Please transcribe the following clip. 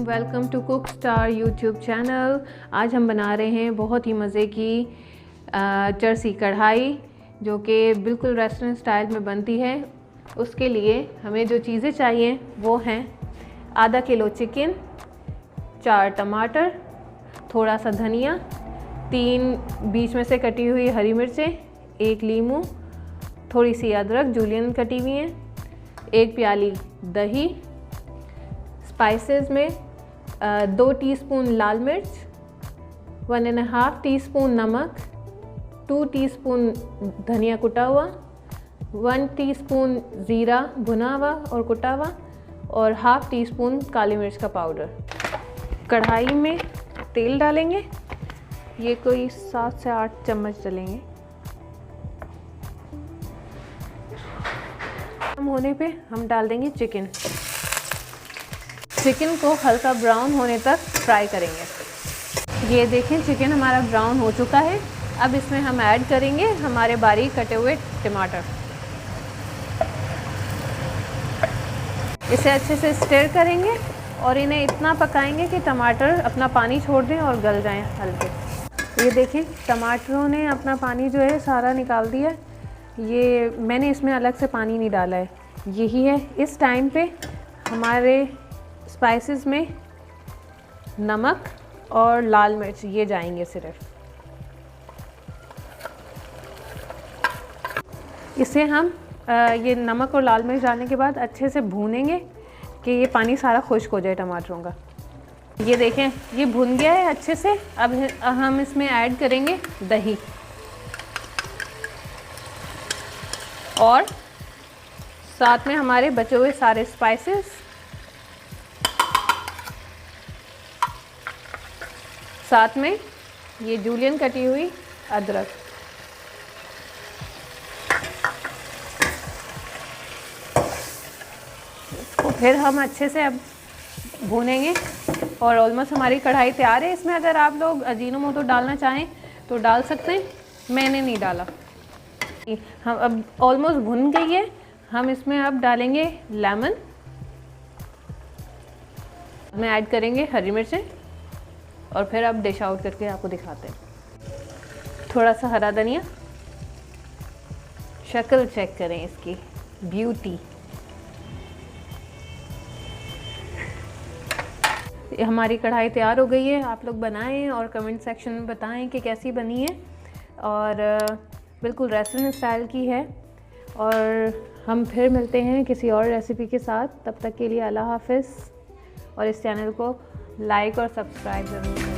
Welcome to Cook Star YouTube channel. आज हम बना रहे हैं बहुत ही मज़े की चरसी कढ़ाई, जो कि बिल्कुल रेस्टोरेंट स्टाइल में बनती है। उसके लिए हमें जो चीज़ें चाहिए वो हैं आधा किलो चिकन, 4 टमाटर, थोड़ा सा धनिया, 3 बीच में से कटी हुई हरी मिर्चें, 1 लीमू, थोड़ी सी अदरक जूलियन कटी हुई है, 1 प्याली दही। स्पाइसेस में 2 टीस्पून लाल मिर्च, 1.5 टीस्पून नमक, 2 टीस्पून धनिया कुटा हुआ, 1 टीस्पून ज़ीरा भुना हुआ और कुटा हुआ, और ½ टीस्पून काली मिर्च का पाउडर। कढ़ाई में तेल डालेंगे, ये कोई 7 से 8 चम्मच डलेंगे। कम होने पे हम डाल देंगे चिकन। चिकन को हल्का ब्राउन होने तक फ्राई करेंगे। ये देखें चिकन हमारा ब्राउन हो चुका है। अब इसमें हम ऐड करेंगे हमारे बारीक कटे हुए टमाटर। इसे अच्छे से स्टिर करेंगे और इन्हें इतना पकाएंगे कि टमाटर अपना पानी छोड़ दें और गल जाएं हल्के। ये देखें टमाटरों ने अपना पानी जो है सारा निकाल दिया। ये मैंने इसमें अलग से पानी नहीं डाला है, यही है। इस टाइम पे हमारे स्पाइसेस में नमक और लाल मिर्च ये जाएंगे सिर्फ। इसे हम ये नमक और लाल मिर्च डालने के बाद अच्छे से भूनेंगे कि ये पानी सारा खुश्क हो जाए टमाटरों का। ये देखें ये भुन गया है अच्छे से। अब हम इसमें ऐड करेंगे दही और साथ में हमारे बचे हुए सारे स्पाइसेस, साथ में ये जूलियन कटी हुई अदरक। फिर हम अच्छे से अब भूनेंगे और ऑलमोस्ट हमारी कढ़ाई तैयार है। इसमें अगर आप लोग अजीनोमोटो डालना चाहें तो डाल सकते हैं, मैंने नहीं डाला। हम अब ऑलमोस्ट भुन गई है। हम इसमें अब डालेंगे लेमन, में ऐड करेंगे हरी मिर्चें और फिर अब डिश आउट करके आपको दिखाते हैं। थोड़ा सा हरा धनिया। शक्ल चेक करें इसकी, ब्यूटी। हमारी कढ़ाई तैयार हो गई है। आप लोग बनाएं और कमेंट सेक्शन में बताएं कि कैसी बनी है। और बिल्कुल रेस्टोरेंट स्टाइल की है। और हम फिर मिलते हैं किसी और रेसिपी के साथ। तब तक के लिए अल्लाह हाफ़िज़। और इस चैनल को लाइक और सब्सक्राइब ज़रूर करें।